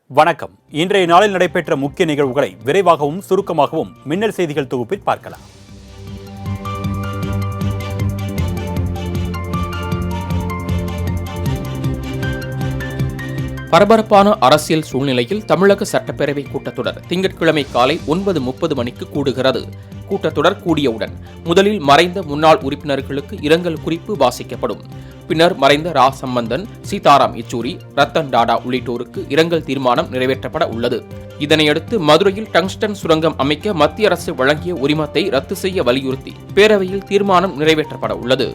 வணக்கம். இன்றைய நாளில் நடைபெற்ற முக்கிய நிகழ்வுகளை விரைவாகவும் சுருக்கமாகவும் மின்னல் செய்திகள் தொகுப்பில் பார்க்கலாம். பரபரப்பான அரசியல் சூழ்நிலையில் தமிழக சட்டப்பேரவை கூட்டத்தொடர் திங்கட்கிழமை காலை 9:30 மணிக்கு கூடுகிறது. கூட்டத்தொடர் கூடியவுடன் முதலில் மறைந்த முன்னாள் உறுப்பினர்களுக்கு இரங்கல் குறிப்பு வாசிக்கப்படும். பின்னர் மறைந்த ரா சம்பந்தன், சீதாராம் யெச்சூரி, ரத்தன் டாடா உள்ளிட்டோருக்கு இரங்கல் தீர்மானம் நிறைவேற்றப்பட உள்ளது. இதனையடுத்து மதுரையில் டங்ஸ்டன் சுரங்கம் அமைக்க மத்திய அரசு வழங்கிய உரிமத்தை ரத்து செய்ய வலியுறுத்தி பேரவையில் தீர்மானம் நிறைவேற்றப்பட உள்ளது.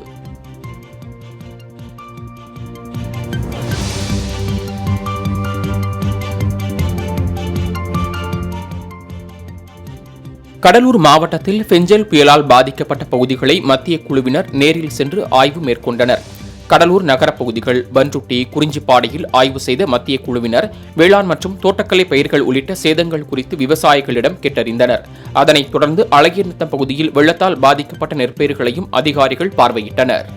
கடலூர் மாவட்டத்தில் பெஞ்சல் புயலால் பாதிக்கப்பட்ட பகுதிகளை மத்திய குழுவினர் நேரில் சென்று ஆய்வு மேற்கொண்டனர். கடலூர் நகரப் பகுதிகள், பன்ருட்டி, குறிஞ்சிப்பாடியில் ஆய்வு செய்த மத்திய குழுவினர் வேளாண் மற்றும் தோட்டக்கலை பயிர்கள் உள்ளிட்ட சேதங்கள் குறித்து விவசாயிகளிடம் கேட்டறிந்தனர். அதனைத் தொடர்ந்து அழகியநத்தம் பகுதியில் வெள்ளத்தால் பாதிக்கப்பட்ட நெற்பயிர்களையும் அதிகாரிகள் பார்வையிட்டனர்.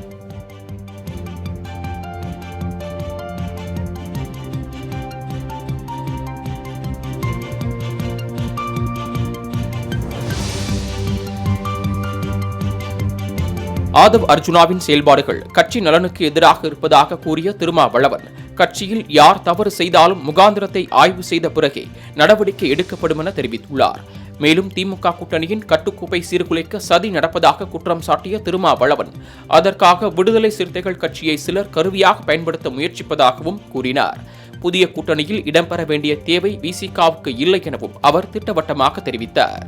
ஆதவ் அர்ஜுனாவின் செயல்பாடுகள் கட்சி நலனுக்கு எதிராக இருப்பதாக கூறிய திருமாவளவன், கட்சியில் யார் தவறு செய்தாலும் முகாந்திரத்தை ஆய்வு செய்த பிறகே நடவடிக்கை எடுக்கப்படும் என தெரிவித்துள்ளார். மேலும் திமுக கூட்டணியின் கட்டுக்கோப்பை சீர்குலைக்க சதி நடப்பதாக குற்றம் சாட்டிய திருமாவளவன், அதற்காக விடுதலை சிறுத்தைகள் கட்சியை சிலர் கருவியாக பயன்படுத்த முயற்சிப்பதாகவும் கூறினார். புதிய கூட்டணியில் இடம்பெற வேண்டிய தேவை விசிகாவுக்கு இல்லை எனவும் அவர் திட்டவட்டமாக தெரிவித்தார்.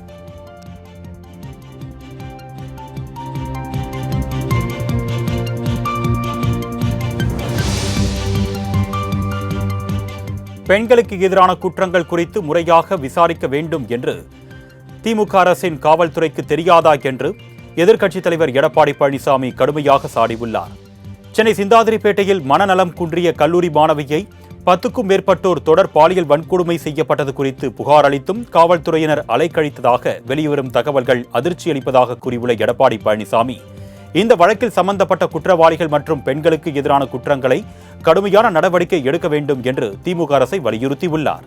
பெண்களுக்கு எதிரான குற்றங்கள் குறித்து முறையாக விசாரிக்க வேண்டும் என்று திமுக அரசின் காவல்துறைக்கு தெரியாதா என்று எதிர்க்கட்சித் தலைவர் எடப்பாடி பழனிசாமி கடுமையாக சாடியுள்ளார். சென்னை சிந்தாதிரிப்பேட்டையில் மனநலம் குன்றிய கல்லூரி மாணவியை 10க்கும் மேற்பட்டோர் தொடர் பாலியல் வன்கொடுமை செய்யப்பட்டது குறித்து புகார் அளித்தும் காவல்துறையினர் அலைக்கழித்ததாக வெளிவரும் தகவல்கள் அதிர்ச்சியளிப்பதாக கூறியுள்ள எடப்பாடி பழனிசாமி, இந்த வழக்கில் சம்பந்தப்பட்ட குற்றவாளிகள் மற்றும் பெண்களுக்கு எதிரான குற்றங்களை கடுமையான நடவடிக்கை எடுக்க வேண்டும் என்று திமுக அரசை வலியுறுத்தியுள்ளார்.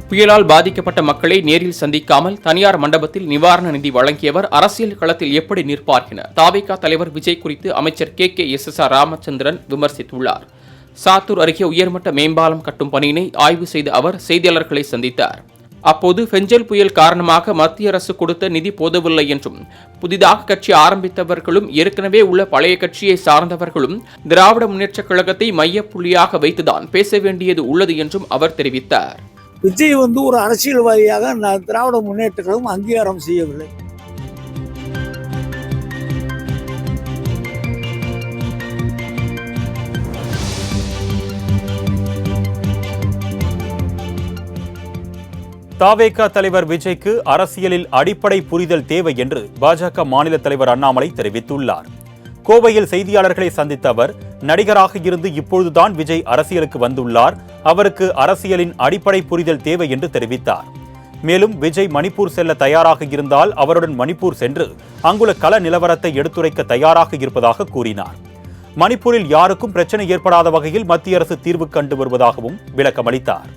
புயலால் பாதிக்கப்பட்ட மக்களை நேரில் சந்திக்காமல் தனியார் மண்டபத்தில் நிவாரண நிதி வழங்கியவர் அரசியல் களத்தில் எப்படி நிற்பார் என தாவேகா தலைவர் விஜய் குறித்து அமைச்சர் KKSSR ராமச்சந்திரன் விமர்சித்துள்ளார். சாத்தூர் அருகே உயர்மட்ட மேம்பாலம் கட்டும் பணியினை ஆய்வு செய்த அவர் செய்தியாளர்களை சந்தித்தார். அப்போது பெஞ்சல் புயல் காரணமாக மத்திய அரசு கொடுத்த நிதி போதவில்லை என்றும், புதிதாக கட்சி ஆரம்பித்தவர்களும் ஏற்கனவே உள்ள பழைய கட்சியை சார்ந்தவர்களும் திராவிட முன்னேற்றக் கழகத்தை மையப்புள்ளியாக வைத்துதான் பேச வேண்டியது உள்ளது என்றும் அவர் தெரிவித்தார். விஜய் ஒரு அரசியல்வாதியாக திராவிட முன்னேற்ற கழகம் அங்கீகாரம் செய்யவில்லை. தாவேகா தலைவர் விஜய்க்கு அரசியலில் அடிப்படை புரிதல் தேவை என்று பாஜக மாநில தலைவர் அண்ணாமலை தெரிவித்துள்ளார். கோவையில் செய்தியாளர்களை சந்தித்த அவர், நடிகராக இருந்து இப்பொழுதுதான் விஜய் அரசியலுக்கு வந்துள்ளார், அவருக்கு அரசியலின் அடிப்படை புரிதல் தேவை என்று தெரிவித்தார். மேலும் விஜய் மணிப்பூர் செல்ல தயாராக இருந்தால் அவருடன் மணிப்பூர் சென்று அங்குள்ள கள நிலவரத்தை எடுத்துரைக்க தயாராக இருப்பதாக கூறினார். மணிப்பூரில் யாருக்கும் பிரச்சனை ஏற்படாத வகையில் மத்திய அரசு தீர்வு கண்டு வருவதாகவும் விளக்கமளித்தார்.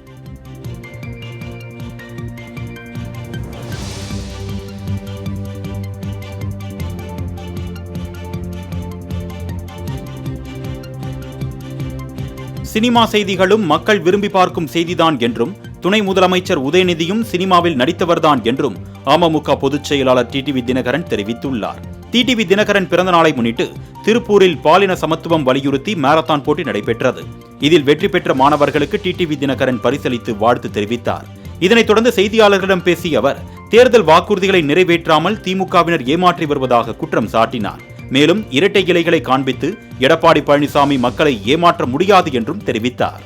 சினிமா செய்திகளும் மக்கள் விரும்பி பார்க்கும் செய்திதான் என்றும், துணை முதலமைச்சர் உதயநிதியும் சினிமாவில் நடித்தவர்தான் என்றும் அமமுக பொதுச் செயலாளர் டிடிவி தினகரன் தெரிவித்துள்ளார். டிடிவி தினகரன் பிறந்த நாளை முன்னிட்டு திருப்பூரில் பாலின சமத்துவம் வலியுறுத்தி மாரத்தான் போட்டி நடைபெற்றது. இதில் வெற்றி பெற்ற மாணவர்களுக்கு டிடிவி தினகரன் பரிசளித்து வாழ்த்து தெரிவித்தார். இதனைத் தொடர்ந்து செய்தியாளர்களிடம் பேசிய அவர், தேர்தல் வாக்குறுதிகளை நிறைவேற்றாமல் திமுகவினர் ஏமாற்றி வருவதாக குற்றம் சாட்டினார். மேலும் இரட்டை இலைகளை காண்பித்து எடப்பாடி பழனிசாமி மக்களை ஏமாற்ற முடியாது என்றும் தெரிவித்தார்.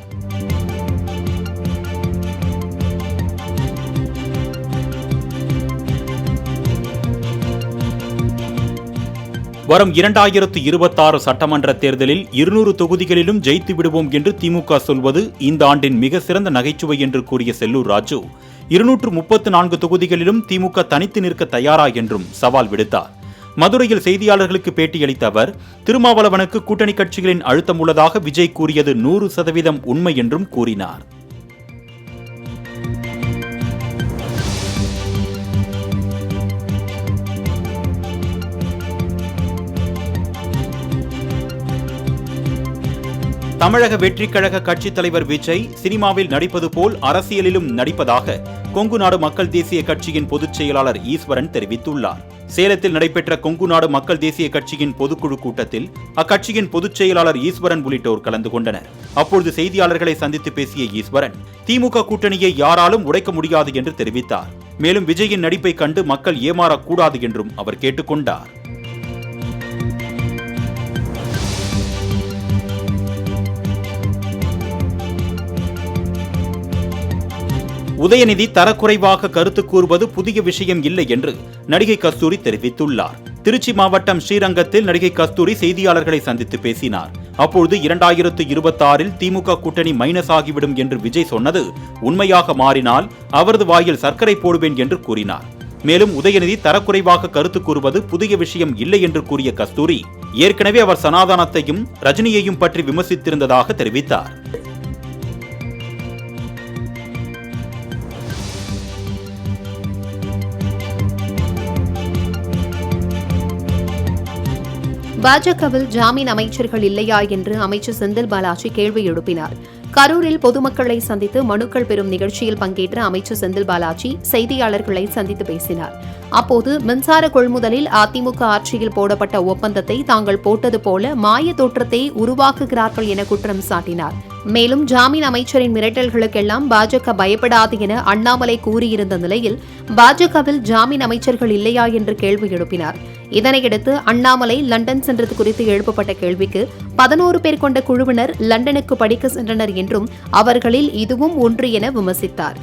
வரும் 2026 சட்டமன்ற தேர்தலில் 200 தொகுதிகளிலும் ஜெயித்து விடுவோம் என்று திமுக சொல்வது இந்த ஆண்டின் மிக சிறந்த நகைச்சுவை என்று கூறிய செல்லூர் ராஜு, 234 தொகுதிகளிலும் திமுக தனித்து நிற்க தயாரா என்றும் சவால் விடுத்தார். மதுரையில் செய்தியாளர்களுக்கு பேட்டியளித்த அவர், திருமாவளவனுக்கு கூட்டணி கட்சிகளின் அழுத்தம் உள்ளதாக விஜய் கூறியது 100% உண்மை என்றும் கூறினார். தமிழக வெற்றிக் கழக கட்சித் தலைவர் விஜய் சினிமாவில் நடிப்பது போல் அரசியலிலும் நடிப்பதாக கொங்கு நாடு மக்கள் தேசிய கட்சியின் பொதுச் செயலாளர் ஈஸ்வரன் தெரிவித்துள்ளார். சேலத்தில் நடைபெற்ற கொங்கு நாடு மக்கள் தேசிய கட்சியின் பொதுக்குழு கூட்டத்தில் அக்கட்சியின் பொதுச் செயலாளர் ஈஸ்வரன் உள்ளிட்டோர் கலந்து கொண்டனர். அப்பொழுது செய்தியாளர்களை சந்தித்து பேசிய ஈஸ்வரன், திமுக கூட்டணியை யாராலும் உடைக்க முடியாது என்று தெரிவித்தார். மேலும் விஜயின் நடிப்பை கண்டு மக்கள் ஏமாறக்கூடாது என்றும் அவர் கேட்டுக்கொண்டார். உதயநிதி தரக்குறைவாக கருத்து கூறுவது புதிய விஷயம் இல்லை என்று நடிகை கஸ்தூரி தெரிவித்துள்ளார். திருச்சி மாவட்டம் ஸ்ரீரங்கத்தில் நடிகை கஸ்தூரி செய்தியாளர்களை சந்தித்து பேசினார். அப்பொழுது 2026 திமுக கூட்டணி மைனஸ் ஆகிவிடும் என்று விஜய் சொன்னது உண்மையாக மாறினால் அவரது வாயில் சர்க்கரை போடுவேன் என்று கூறினார். மேலும் உதயநிதி தரக்குறைவாக கருத்து கூறுவது புதிய விஷயம் இல்லை என்று கூறிய கஸ்தூரி, ஏற்கனவே அவர் சனாதனத்தையும் ரஜினியையும் பற்றி விமர்சித்திருந்ததாக தெரிவித்தார். பாஜகவில் ஜாமீன் அமைச்சர்கள் இல்லையா என்று அமைச்சர் செந்தில் பாலாஜி கேள்வி எழுப்பினார். கரூரில் பொதுமக்களை சந்தித்து மனுக்கள் பெறும் நிகழ்ச்சியில் பங்கேற்ற அமைச்சர் செந்தில் பாலாஜி செய்தியாளர்களை சந்தித்து பேசினார். அப்போது மின்சார கொள்முதலில் அதிமுக ஆட்சியில் போடப்பட்ட ஒப்பந்தத்தை தாங்கள் போட்டது போல மாய தோற்றத்தை உருவாக்குகிறார்கள் என குற்றம் சாட்டினார். மேலும் ஜாமீன் அமைச்சரின் மிரட்டல்களுக்கெல்லாம் பாஜக பயப்படாது என அண்ணாமலை கூறியிருந்த நிலையில் பாஜகவில் ஜாமீன் அமைச்சர்கள் இல்லையா என்று கேள்வி எழுப்பினார். இதனையடுத்து அண்ணாமலை லண்டன் சென்றது குறித்து எழுப்பப்பட்ட கேள்விக்கு 11 பேர் கொண்ட குழுவினர் லண்டனுக்கு படிக்க சென்றனர் என்றும் அவர்களில் இதுவும் ஒன்று என விமர்சித்தார்.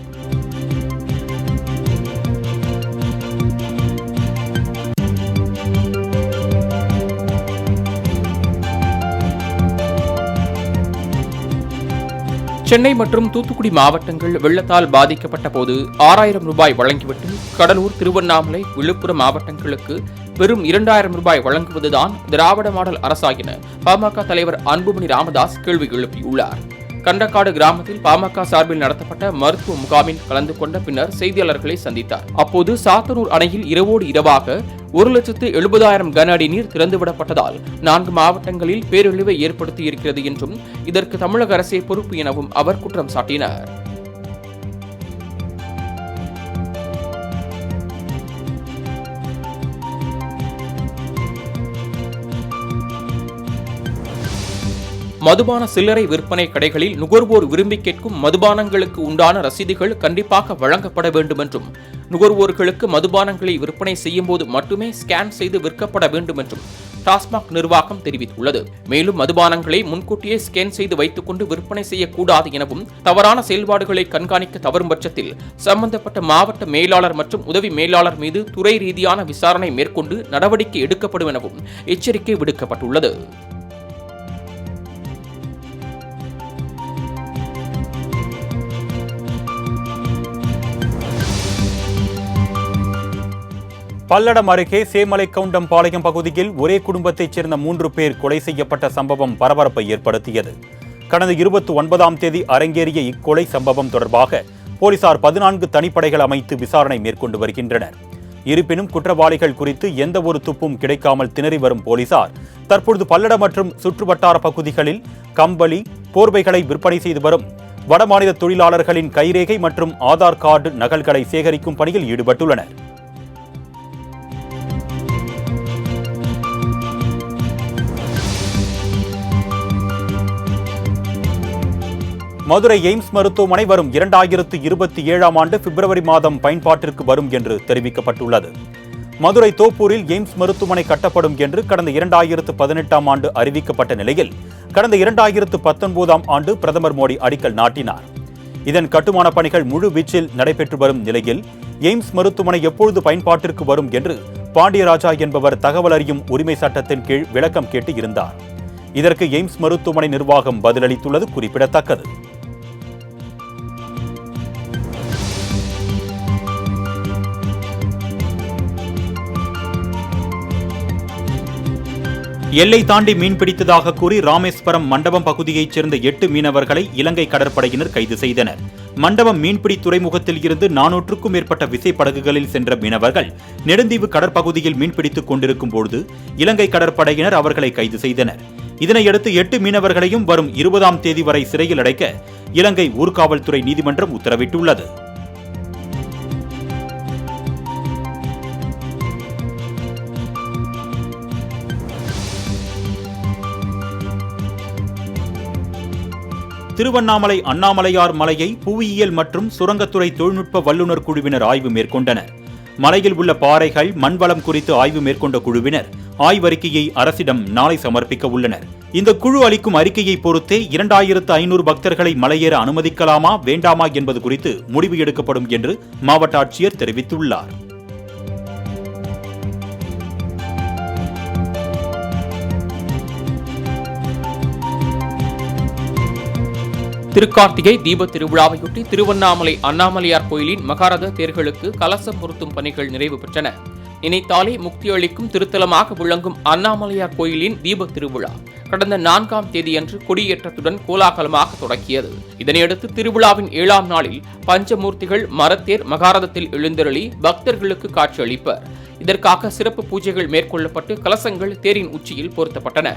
சென்னை மற்றும் தூத்துக்குடி மாவட்டங்கள் வெள்ளத்தால் பாதிக்கப்பட்ட போது 6000 ரூபாய் வழங்கிவிட்டு கடலூர், திருவண்ணாமலை, விழுப்புரம் மாவட்டங்களுக்கு வெறும் 2000 ரூபாய் வழங்குவதுதான் திராவிட மாடல் அரசா என பாமக தலைவர் அன்புமணி ராமதாஸ் கேள்வி எழுப்பியுள்ளார். கண்டக்காடு கிராமத்தில் பாமக சார்பில் நடத்தப்பட்ட மருத்துவ முகாமில் கலந்து கொண்ட பின்னர் செய்தியாளர்களை சந்தித்தார். அப்போது சாத்தனூர் அணையில் இரவோடு இரவாக 1,70,000 கன அடி நீர் திறந்துவிடப்பட்டதால் 4 மாவட்டங்களில் பேரழிவை ஏற்படுத்தியிருக்கிறது என்றும் இதற்கு தமிழக அரசே பொறுப்பு எனவும் அவர் குற்றம் சாட்டினார். மதுபான சில்லறை விற்பனை கடைகளில் நுகர்வோர் விரும்பி கேட்கும் மதுபானங்களுக்கு உண்டான ரசீதுகள் கண்டிப்பாக வழங்கப்பட வேண்டும் என்றும், நுகர்வோர்களுக்கு மதுபானங்களை விற்பனை செய்யும் போது மட்டுமே ஸ்கேன் செய்து விற்கப்பட வேண்டும் என்றும் டாஸ்மாக் நிர்வாகம் தெரிவித்துள்ளது. மேலும் மதுபானங்களை முன்கூட்டியே ஸ்கேன் செய்து வைத்துக் கொண்டு விற்பனை செய்யக்கூடாது எனவும், தவறான செயல்பாடுகளை கண்காணிக்க தவறும் பட்சத்தில் சம்பந்தப்பட்ட மாவட்ட மேலாளர் மற்றும் உதவி மேலாளர் மீது துறை ரீதியான விசாரணை மேற்கொண்டு நடவடிக்கை எடுக்கப்படும் எனவும் எச்சரிக்கை விடுக்கப்பட்டுள்ளது. பல்லடம் அருகே சேமலைக்கவுண்டம்பாளையம் பகுதியில் ஒரே குடும்பத்தைச் சேர்ந்த 3 பேர் கொலை செய்யப்பட்ட சம்பவம் பரபரப்பை ஏற்படுத்தியது. கடந்த 29ஆம் தேதி அரங்கேறிய இக்கொலை சம்பவம் தொடர்பாக போலீசார் 14 தனிப்படைகள் அமைத்து விசாரணை மேற்கொண்டு வருகின்றனர். இருப்பினும் குற்றவாளிகள் குறித்து எந்த ஒரு துப்பும் கிடைக்காமல் திணறி வரும் போலீசார் தற்பொழுது பல்லடம் மற்றும் சுற்றுவட்டார பகுதிகளில் கம்பளி, போர்வைகளை விற்பனை செய்து வரும் வடமாநில தொழிலாளர்களின் கைரேகை மற்றும் ஆதார் கார்டு நகல்களை சேகரிக்கும் பணியில் ஈடுபட்டுள்ளனர். மதுரை எய்ம்ஸ் மருத்துவமனை வரும் 2027ஆம் ஆண்டு பிப்ரவரி மாதம் பயன்பாட்டிற்கு வரும் என்று தெரிவிக்கப்பட்டுள்ளது. மதுரை தோப்பூரில் எய்ம்ஸ் மருத்துவமனை கட்டப்படும் என்று கடந்த 2018ஆம் ஆண்டு அறிவிக்கப்பட்ட நிலையில் கடந்த 2019ஆம் ஆண்டு பிரதமர் மோடி அடிக்கல் நாட்டினார். இதன் கட்டுமான பணிகள் முழு வீச்சில் நடைபெற்று வரும் நிலையில் எய்ம்ஸ் மருத்துவமனை எப்பொழுது பயன்பாட்டிற்கு வரும் என்று பாண்டியராஜா என்பவர் தகவல் அறியும் உரிமை சட்டத்தின் கீழ் விளக்கம் கேட்டு இருந்தார். இதற்கு எய்ம்ஸ் மருத்துவமனை நிர்வாகம் பதிலளித்துள்ளது குறிப்பிடத்தக்கது. எல்லை தாண்டி மீன்பிடித்ததாக கூறி ராமேஸ்வரம் மண்டபம் பகுதியைச் சேர்ந்த 8 மீனவர்களை இலங்கை கடற்படையினர் கைது செய்தனர். மண்டபம் மீன்பிடி துறைமுகத்தில் இருந்து 400க்கும் மேற்பட்ட விசைப்படகுகளில் சென்ற மீனவர்கள் நெடுந்தீவு கடற்பகுதியில் மீன்பிடித்துக் கொண்டிருக்கும் பொழுது இலங்கை கடற்படையினர் அவர்களை கைது செய்தனர். இதனையடுத்து 8 மீனவர்களையும் வரும் 20ஆம் தேதி வரை சிறையில் அடைக்க இலங்கை ஊர்காவல்துறை நீதிமன்றம் உத்தரவிட்டுள்ளது. திருவண்ணாமலை அண்ணாமலையார் மலையை புவியியல் மற்றும் சுரங்கத்துறை தொழில்நுட்ப வல்லுநர் குழுவினர் ஆய்வு மேற்கொண்டனர். மலையில் உள்ள பாறைகள் மண்வளம் குறித்து ஆய்வு மேற்கொண்ட குழுவினர் ஆய்வறிக்கையை அரசிடம் நாளை சமர்ப்பிக்க உள்ளனர். இந்த குழு அளிக்கும் அறிக்கையை பொறுத்தே 2500 பக்தர்களை மலையேற அனுமதிக்கலாமா வேண்டாமா என்பது குறித்து முடிவு எடுக்கப்படும் என்று மாவட்ட ஆட்சியர் தெரிவித்துள்ளார். திருக்கார்த்திகை தீப திருவிழாவையொட்டி திருவண்ணாமலை அண்ணாமலையார் கோயிலின் மகாரத தேர்களுக்கு கலசம் பொருத்தும் பணிகள் நிறைவு பெற்றன. நினைத்தாலே முக்தி அளிக்கும் திருத்தலமாக விளங்கும் அண்ணாமலையார் கோயிலின் தீப திருவிழா கடந்த 4ஆம் தேதியன்று கொடியேற்றத்துடன் கோலாகலமாக தொடங்கியது. இதனையடுத்து திருவிழாவின் 7ஆம் நாளில் பஞ்சமூர்த்திகள் மரத்தேர் மகாரதத்தில் எழுந்தருளி பக்தர்களுக்கு காட்சியளிப்பர். இதற்காக சிறப்பு பூஜைகள் மேற்கொள்ளப்பட்டு கலசங்கள் தேரின் உச்சியில் பொருத்தப்பட்டன.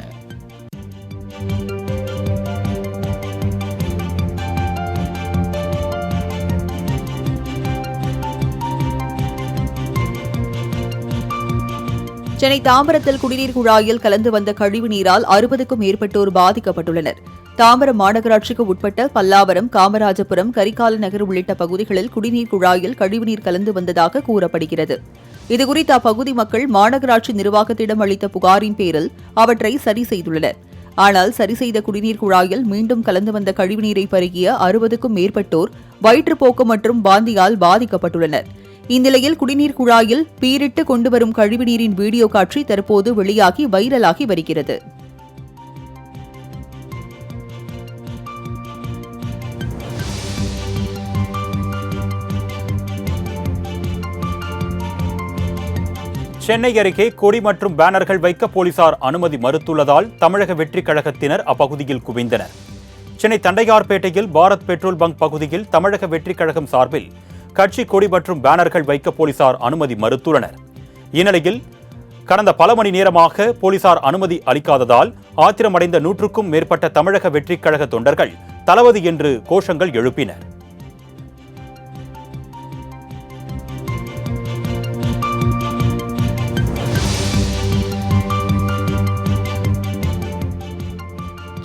சென்னை தாம்பரத்தில் குடிநீர் குழாயில் கலந்து வந்த கழிவு நீரால் 60க்கும் மேற்பட்டோர் பாதிக்கப்பட்டுள்ளனர். தாம்பரம் மாநகராட்சிக்கு உட்பட்ட பல்லாவரம், காமராஜபுரம், கரிகால நகர் உள்ளிட்ட பகுதிகளில் குடிநீர் குழாயில் கழிவுநீர் கலந்து வந்ததாக கூறப்படுகிறது. இதுகுறித்து அப்பகுதி மக்கள் மாநகராட்சி நிர்வாகத்திடம் அளித்த புகாரின் பேரில் அவற்றை சரி செய்துள்ளனர். ஆனால் சரி செய்த குடிநீர் குழாயில் மீண்டும் கலந்து வந்த கழிவுநீரை பருகிய 60க்கும் மேற்பட்டோர் வயிற்றுப்போக்கு மற்றும் வாந்தியால் பாதிக்கப்பட்டுள்ளனர். இந்நிலையில் குடிநீர் குழாயில் பீரிட்டு கொண்டுவரும் கழிவுநீரின் வீடியோ காட்சி தற்போது வெளியாகி வைரலாகி வருகிறது. சென்னை அருகே கொடி மற்றும் பேனர்கள் வைக்க போலீசார் அனுமதி மறுத்துள்ளதால் தமிழக வெற்றிக் கழகத்தினர் அப்பகுதியில் குவிந்தனர். சென்னை தண்டையார்பேட்டையில் பாரத் பெட்ரோல் பங்க் பகுதியில் தமிழக வெற்றிக் கழகம் சார்பில் கட்சி கொடி மற்றும் பேனர்கள் வைக்க போலீசார் அனுமதி மறுத்துள்ளனர். இந்நிலையில் கடந்த பல மணி நேரமாக போலீசார் அனுமதி அளிக்காததால் ஆத்திரமடைந்த 100க்கும் மேற்பட்ட தமிழக வெற்றிக் கழக தொண்டர்கள் தளபதி என்று கோஷங்கள் எழுப்பினர்.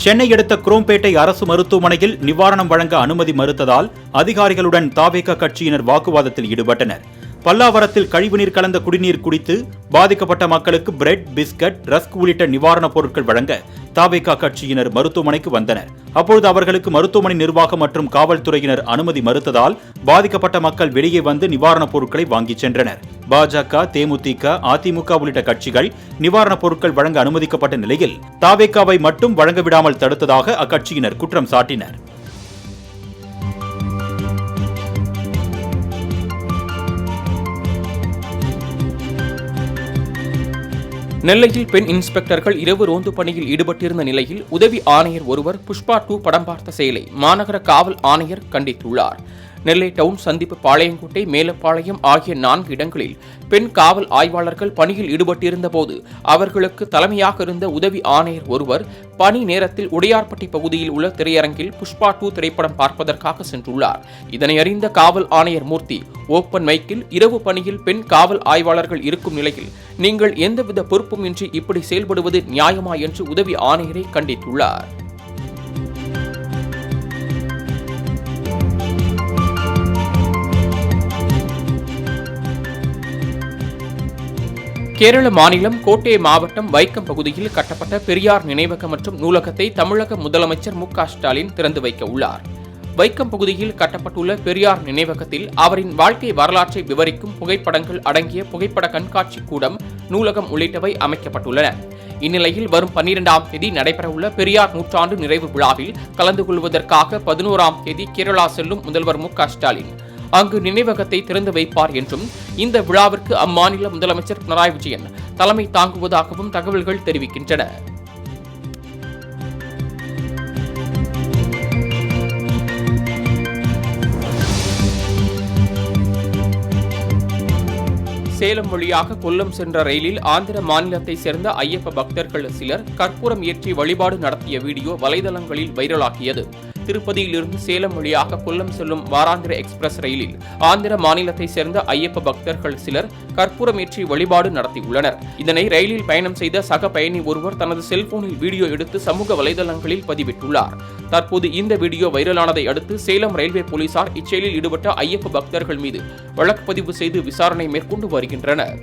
சென்னை அடுத்த குரோம்பேட்டை அரசு மருத்துவமனையில் நிவாரணம் வழங்க அனுமதி மறுத்ததால் அதிகாரிகளுடன் தாவேகா கட்சியினர் வாக்குவாதத்தில் ஈடுபட்டனர். பல்லாவரத்தில் கழிவுநீர் கலந்த குடிநீர் குடித்து பாதிக்கப்பட்ட மக்களுக்கு பிரெட், பிஸ்கட், ரஸ்க் உள்ளிட்ட நிவாரணப் பொருட்கள் வழங்க தாவேகா கட்சியினர் மருத்துவமனைக்கு வந்தனர். அப்பொழுது அவர்களுக்கு மருத்துவமனை நிர்வாகம் மற்றும் காவல்துறையினர் அனுமதி மறுத்ததால் பாதிக்கப்பட்ட மக்கள் வெளியே வந்து நிவாரணப் பொருட்களை வாங்கிச் சென்றனர். பாஜக, தேமுதிக, அதிமுக உள்ளிட்ட கட்சிகள் நிவாரணப் பொருட்கள் வழங்க அனுமதிக்கப்பட்ட நிலையில் தாவேகாவை மட்டும் வழங்க விடாமல் தடுத்ததாக அக்கட்சியினர் குற்றம் சாட்டினர். நெல்லையில் பெண் இன்ஸ்பெக்டர்கள் இரவு ரோந்து பணியில் ஈடுபட்டிருந்த நிலையில் உதவி ஆணையர் ஒருவர் புஷ்பா 2 படம் பார்த்த செயலை மாநகர காவல் ஆணையர் கண்டித்துள்ளார். நெல்லை டவுன், சந்திப்பு, பாளையங்கோட்டை, மேலப்பாளையம் ஆகிய 4 இடங்களில் பெண் காவல் ஆய்வாளர்கள் பணியில் ஈடுபட்டிருந்த போது அவர்களுக்கு தலைமையாக இருந்த உதவி ஆணையர் ஒருவர் பணி நேரத்தில் உடையார்பட்டி பகுதியில் உள்ள திரையரங்கில் புஷ்பா 2 திரைப்படம் பார்ப்பதற்காக சென்றுள்ளார். இதனை அறிந்த காவல் ஆணையர் மூர்த்தி ஓப்பன் மைக்கில் இரவு பணியில் பெண் காவல் ஆய்வாளர்கள் இருக்கும் நிலையில் நீங்கள் எந்தவித பொறுப்பும் இன்றி இப்படி செயல்படுவது நியாயமா என்று உதவி ஆணையரை கண்டித்துள்ளார். கேரள மாநிலம் கோட்டை மாவட்டம் வைக்கம் பகுதியில் கட்டப்பட்ட பெரியார் நினைவகம் மற்றும் நூலகத்தை தமிழக முதலமைச்சர் மு.க. ஸ்டாலின் திறந்து வைக்க உள்ளார். வைக்கம் பகுதியில் கட்டப்பட்டுள்ள பெரியார் நினைவகத்தில் அவரின் வாழ்க்கை வரலாற்றை விவரிக்கும் புகைப்படங்கள் அடங்கிய புகைப்பட கண்காட்சி கூடம், நூலகம் உள்ளிட்டவை அமைக்கப்பட்டுள்ளன. இந்நிலையில் வரும் 12ஆம் தேதி நடைபெறவுள்ள பெரியார் நூற்றாண்டு நிறைவு விழாவில் கலந்து கொள்வதற்காக 11ஆம் தேதி கேரளா செல்லும் முதல்வர் மு.க. ஸ்டாலின் அங்கு நினைவகத்தை திறந்து வைப்பார் என்றும் இந்த விழாவிற்கு அம்மாநில முதலமைச்சர் பினராயி விஜயன் தலைமை தாங்குவதாகவும் தகவல்கள் தெரிவிக்கின்றன. சேலம் வழியாக கொல்லம் சென்ற ரயிலில் ஆந்திர மாநிலத்தை சேர்ந்த ஐயப்ப பக்தர்கள் சிலர் கற்பூரம் ஏற்றி வழிபாடு நடத்திய வீடியோ வலைதளங்களில் வைரலாகியது. திருப்பதியிலிருந்து சேலம் வழியாக கொல்லம் செல்லும் வாராந்திர எக்ஸ்பிரஸ் ரயிலில் ஆந்திர மாநிலத்தை சேர்ந்த ஐயப்ப பக்தர்கள் சிலர் கற்பூரம் ஏற்றி வழிபாடு நடத்தியுள்ளனர். இதனை ரயிலில் பயணம் செய்த சக பயணி ஒருவர் தனது செல்போனில் வீடியோ எடுத்து சமூக வலைதளங்களில் பதிவிட்டுள்ளார். தற்போது இந்த வீடியோ வைரலானதை அடுத்து சேலம் ரயில்வே போலீசார் இச்செயலில் ஈடுபட்ட ஐயப்ப பக்தர்கள் மீது வழக்கு பதிவு செய்து விசாரணை மேற்கொண்டு வருகின்றனர்.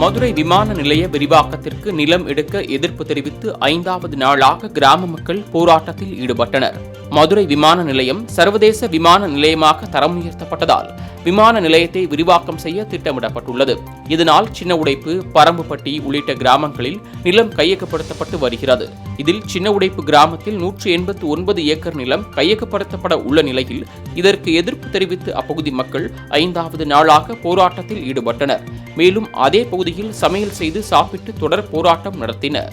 மதுரை விமான நிலைய விரிவாக்கத்திற்கு நிலம் எடுக்க எதிர்ப்பு தெரிவித்து 5வது நாளாக கிராம மக்கள் போராட்டத்தில் ஈடுபட்டனர். மதுரை விமான நிலையம் சர்வதேச விமான நிலையமாக தரம் உயர்த்தப்பட்டதால் விமான நிலையத்தை விரிவாக்கம் செய்ய திட்டமிடப்பட்டுள்ளது. இதனால் சின்ன உடைப்பு, பரம்புப்பட்டி உள்ளிட்ட கிராமங்களில் நிலம் கையகப்படுத்தப்பட்டு வருகிறது. இதில் சின்ன உடைப்பு கிராமத்தில் 189 ஏக்கர் நிலம் கையகப்படுத்தப்பட உள்ள நிலையில் இதற்கு எதிர்ப்பு தெரிவித்து அப்பகுதி மக்கள் 5வது நாளாக போராட்டத்தில் ஈடுபட்டனர். மேலும் அதே பகுதியில் சமையல் செய்து சாப்பிட்டு தொடர் போராட்டம் நடத்தினர்.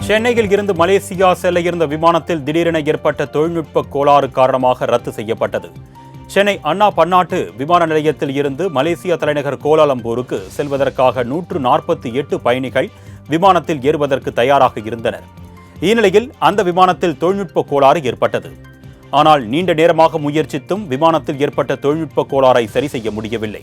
சென்னையில் இருந்து மலேசியா செல்ல இருந்த விமானத்தில் திடீரென ஏற்பட்ட தொழில்நுட்ப கோளாறு காரணமாக ரத்து செய்யப்பட்டது. சென்னை அண்ணா பன்னாட்டு விமான நிலையத்தில் இருந்து மலேசியா தலைநகர் கோலாலம்பூருக்கு செல்வதற்காக 148 பயணிகள் விமானத்தில் ஏறுவதற்கு தயாராக இருந்தனர். இந்நிலையில் அந்த விமானத்தில் தொழில்நுட்ப கோளாறு ஏற்பட்டது. ஆனால் நீண்ட நேரமாக முயற்சித்தும் விமானத்தில் ஏற்பட்ட தொழில்நுட்ப கோளாறை சரி செய்ய முடியவில்லை.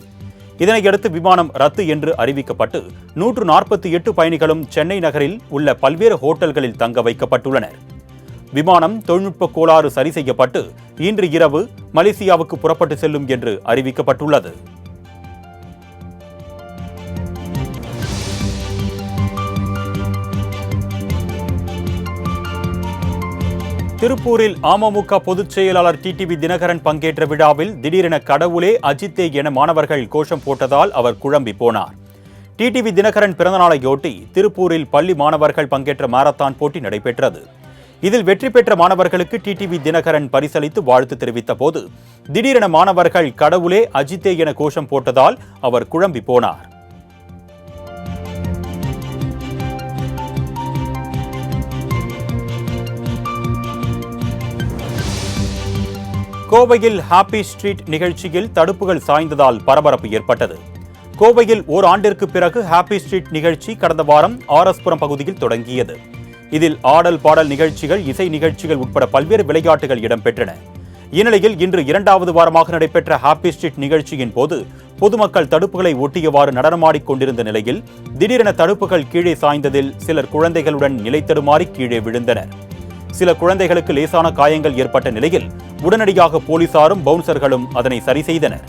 இதனையடுத்து விமானம் ரத்து என்று அறிவிக்கப்பட்டு 148 பயணிகளும் சென்னை நகரில் உள்ள பல்வேறு ஹோட்டல்களில் தங்க வைக்கப்பட்டுள்ளனர். விமானம் தொழில்நுட்ப கோளாறு சரி செய்யப்பட்டு இன்று இரவு மலேசியாவுக்கு புறப்பட்டு செல்லும் என்று அறிவிக்கப்பட்டுள்ளது. திருப்பூரில் அமமுக பொதுச் செயலாளர் டிடிவி தினகரன் பங்கேற்ற விழாவில் திடீரென கடவுளே அஜித்தே என மாணவர்கள் கோஷம் போட்டதால் அவர் குழம்பி போனார். டிடிவி தினகரன் பிறந்தநாளையொட்டி திருப்பூரில் பள்ளி மாணவர்கள் பங்கேற்ற மாரத்தான் போட்டி நடைபெற்றது. இதில் வெற்றி பெற்ற மாணவர்களுக்கு டிடிவி தினகரன் பரிசளித்து வாழ்த்து தெரிவித்த போது திடீரென மாணவர்கள் கடவுளே அஜித்தே என கோஷம் போட்டதால் அவர் குழம்பி போனார். கோவையில் ஹாப்பி ஸ்ட்ரீட் நிகழ்ச்சியில் தடுப்புகள் சாய்ந்ததால் பரபரப்பு ஏற்பட்டது. கோவையில் ஓராண்டிற்கு பிறகு ஹாப்பி ஸ்ட்ரீட் நிகழ்ச்சி கடந்த வாரம் ஆர்எஸ்புரம் பகுதியில் தொடங்கியது. இதில் ஆடல் பாடல் நிகழ்ச்சிகள், இசை நிகழ்ச்சிகள் உட்பட பல்வேறு விளையாட்டுகள் இடம்பெற்றன. இந்நிலையில் இன்று 2வது வாரமாக நடைபெற்ற ஹாப்பி ஸ்ட்ரீட் நிகழ்ச்சியின் போது பொதுமக்கள் தடுப்புகளை ஒட்டியவாறு நடனமாடிக் கொண்டிருந்த நிலையில் திடீரென தடுப்புகள் கீழே சாய்ந்ததில் சிலர் குழந்தைகளுடன் நிலைத்தடுமாறி கீழே விழுந்தனர். சில குழந்தைகளுக்கு லேசான காயங்கள் ஏற்பட்ட நிலையில் உடனடியாக போலீசாரும் பவுன்சர்களும் அதனை சரி செய்தனர்.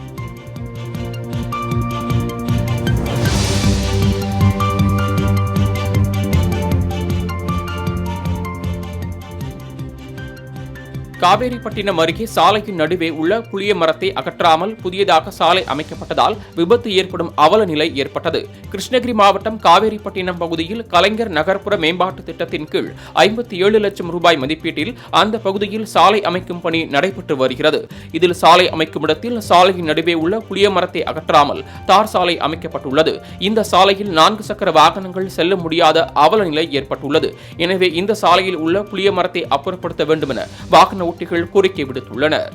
காவேரிப்பட்டினம் அருகே சாலையின் நடுவே உள்ள புளிய மரத்தை அகற்றாமல் புதியதாக சாலை அமைக்கப்பட்டதால் விபத்து ஏற்படும் அவல நிலை ஏற்பட்டது. கிருஷ்ணகிரி மாவட்டம் காவேரிப்பட்டினம் பகுதியில் கலைஞர் நகர்ப்புற மேம்பாட்டு திட்டத்தின் கீழ் 57 லட்சம் ரூபாய் மதிப்பீட்டில் அந்த பகுதியில் சாலை அமைக்கும் பணி நடைபெற்று வருகிறது. இதில் சாலை அமைக்கும் இடத்தில் சாலையின் நடுவே உள்ள புளிய மரத்தை அகற்றாமல் தார் சாலை அமைக்கப்பட்டுள்ளது. இந்த சாலையில் 4 சக்கர வாகனங்கள் செல்ல முடியாத அவல நிலை ஏற்பட்டுள்ளது. எனவே இந்த சாலையில் உள்ள புளிய மரத்தை அப்புறப்படுத்த வேண்டும் என வாகன ஓட்டிகள் கோரிக்கை விடுத்துள்ளனர்.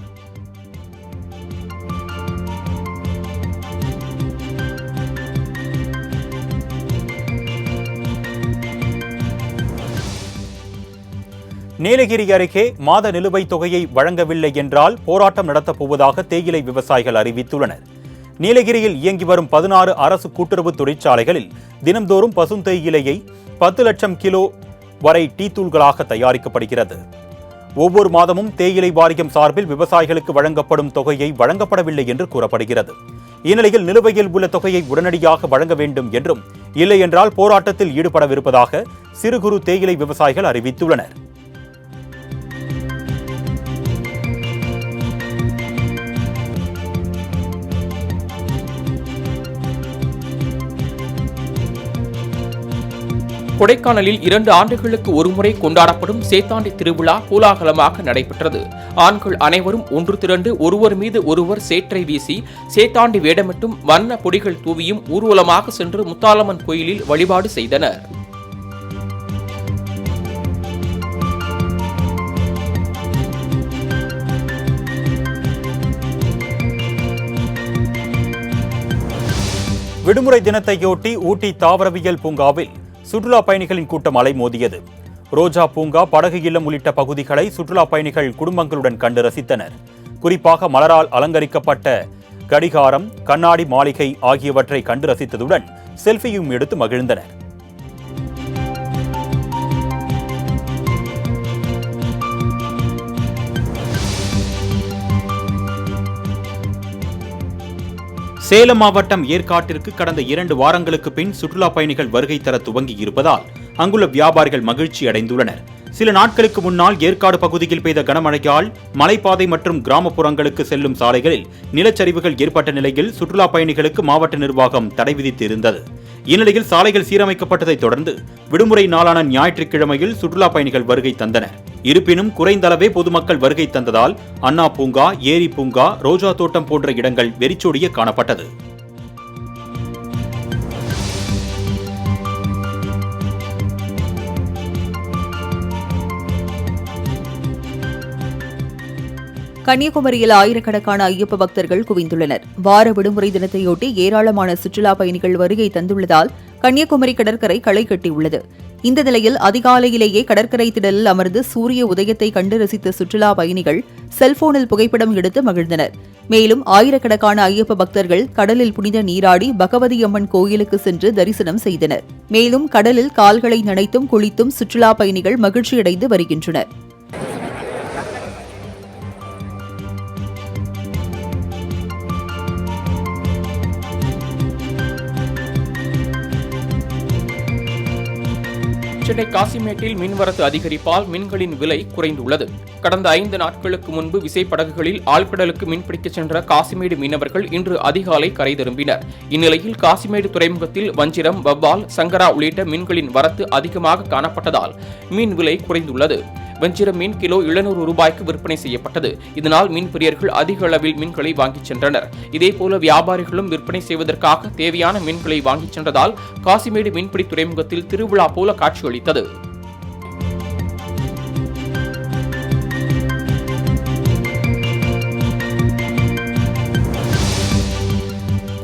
நீலகிரி அருகே மாத நிலுவைத் தொகையை வழங்கவில்லை என்றால் போராட்டம் நடத்தப் போவதாக தேயிலை விவசாயிகள் அறிவித்துள்ளனர். நீலகிரியில் இயங்கி வரும் 16 அரசு கூட்டுறவு தொழிற்சாலைகளில் தினம்தோறும் பசுந்தேயிலையை 10 லட்சம் கிலோ வரை டீ தூள்களாக தயாரிக்கப்படுகிறது. ஒவ்வொரு மாதமும் தேயிலை வாரியம் சார்பில் விவசாயிகளுக்கு வழங்கப்படும் தொகையை வழங்கப்படவில்லை என்று கூறப்படுகிறது. இந்நிலையில் நிலுவையில் உள்ள தொகையை உடனடியாக வழங்க வேண்டும் என்றும், இல்லை என்றால் போராட்டத்தில் ஈடுபடவிருப்பதாக சிறு குறு தேயிலை விவசாயிகள் அறிவித்துள்ளனர். கொடைக்கானலில் 2 ஆண்டுகளுக்கு ஒருமுறை கொண்டாடப்படும் சேத்தாண்டி திருவிழா கோலாகலமாக நடைபெற்றது. ஆண்கள் அனைவரும் ஒன்று திரண்டு ஒருவர் மீது ஒருவர் சேற்றை வீசி சேத்தாண்டி வேடமிட்டும் வண்ண பொடிகள் தூவியும் ஊர்வலமாக சென்று முத்தாலம்மன் கோயிலில் வழிபாடு செய்தனர். விடுமுறை தினத்தையொட்டி ஊட்டி தாவரவியல் பூங்காவில் சுற்றுலா பயணிகளின் கூட்டம் அலைமோதியது. ரோஜா பூங்கா, படகு இல்லம் உள்ளிட்ட பகுதிகளை சுற்றுலா பயணிகள் குடும்பங்களுடன் கண்டு ரசித்தனர். குறிப்பாக மலரால் அலங்கரிக்கப்பட்ட கடிகாரம், கண்ணாடி மாளிகை ஆகியவற்றை கண்டு ரசித்ததுடன் செல்ஃபியும் எடுத்து மகிழ்ந்தனர். சேலம் மாவட்டம் ஏற்காட்டிற்கு கடந்த 2 வாரங்களுக்கு பின் சுற்றுலா பயணிகள் வருகை தர துவங்கி இருப்பதால் அங்குள்ள வியாபாரிகள் மகிழ்ச்சி அடைந்துள்ளனர். சில நாட்களுக்கு முன்னால் ஏற்காடு பகுதியில் பெய்த கனமழையால் மலைப்பாதை மற்றும் கிராமப்புறங்களுக்கு செல்லும் சாலைகளில் நிலச்சரிவுகள் ஏற்பட்ட நிலையில் சுற்றுலா பயணிகளுக்கு மாவட்ட நிர்வாகம் தடை விதித்திருந்தது. இந்நிலையில் சாலைகள் சீரமைக்கப்பட்டதை தொடர்ந்து விடுமுறை நாளான ஞாயிற்றுக்கிழமையில் சுற்றுலா பயணிகள் வருகை தந்தனர். இருப்பினும் குறைந்த அளவே பொதுமக்கள் வருகை தந்ததால் அண்ணா பூங்கா, ஏரி பூங்கா, ரோஜா தோட்டம் போன்ற இடங்கள் வெறிச்சோடிய காணப்பட்டது. கன்னியாகுமரியில் ஆயிரக்கணக்கான ஐயப்ப பக்தர்கள் குவிந்துள்ளனர். வார விடுமுறை தினத்தையொட்டி ஏராளமான சுற்றுலா பயணிகள் வருகை தந்துள்ளதால் கன்னியாகுமரி கடற்கரை களை கட்டியுள்ளது. இந்த நிலையில் அதிகாலையிலேயே கடற்கரை திடலில் அமர்ந்து சூரிய உதயத்தை கண்டு ரசித்த சுற்றுலா பயணிகள் செல்போனில் புகைப்படம் எடுத்து மகிழ்ந்தனர். மேலும் ஆயிரக்கணக்கான ஐயப்ப பக்தர்கள் கடலில் புனித நீராடி பகவதி அம்மன் கோயிலுக்கு சென்று தரிசனம் செய்தனர். மேலும் கடலில் கால்களை நனைத்தும் குளித்தும் சுற்றுலா பயணிகள் மகிழ்ச்சியடைந்து வருகின்றனர். சென்னை காசிமேட்டில் மின்வரத்து அதிகரிப்பால் மீன்களின் விலை குறைந்துள்ளது. கடந்த 5 நாட்களுக்கு முன்பு விசைப்படகுகளில் ஆழ்கடலுக்கு மீன்பிடிக்கச் சென்ற காசிமேடு மீனவர்கள் இன்று அதிகாலை கரை திரும்பினர். இந்நிலையில் காசிமேடு துறைமுகத்தில் வஞ்சிரம், வவ்வால், சங்கரா உள்ளிட்ட மீன்களின் வரத்து அதிகமாக காணப்பட்டதால் மீன் விலை குறைந்துள்ளது. வஞ்சிரம் மீன் கிலோ 700 ரூபாய்க்கு விற்பனை செய்யப்பட்டது. இதனால் மீன்பிரியர்கள் அதிக அளவில் மீன்களை வாங்கிச் சென்றனர். இதேபோல வியாபாரிகளும் விற்பனை செய்வதற்காக தேவையான மீன்களை வாங்கிச் சென்றதால் காசிமேடு மீன்பிடி துறைமுகத்தில் திருவிழா போல காட்சியளித்தது.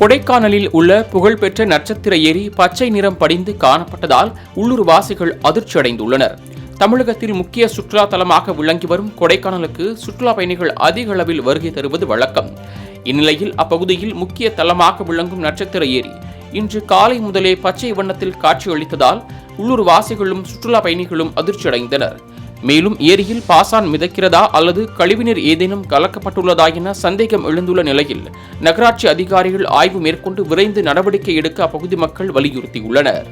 கொடைக்கானலில் உள்ள புகழ்பெற்ற நட்சத்திர ஏரி பச்சை நிறம் படிந்து காணப்பட்டதால் உள்ளூர் வாசிகள் அதிர்ச்சியடைந்துள்ளனர். தமிழகத்தில் முக்கிய சுற்றுலா தலமாக விளங்கி வரும் கொடைக்கானலுக்கு சுற்றுலா பயணிகள் அதிக அளவில் வருகை தருவது வழக்கம். இந்நிலையில் அப்பகுதியில் முக்கிய தலமாக விளங்கும் நட்சத்திர ஏரி இன்று காலை முதலே பச்சை வண்ணத்தில் காட்சியளித்ததால் உள்ளூர் வாசிகளும் சுற்றுலா பயணிகளும் அதிர்ச்சியடைந்தனர். மேலும் ஏரியில் பாசான் மிதக்கிறதா அல்லது கழிவுநீர் ஏதேனும் கலக்கப்பட்டுள்ளதா என சந்தேகம் எழுந்துள்ள நிலையில் நகராட்சி அதிகாரிகள் ஆய்வு மேற்கொண்டு விரைந்து நடவடிக்கை எடுக்க அப்பகுதி மக்கள் வலியுறுத்தியுள்ளனர்.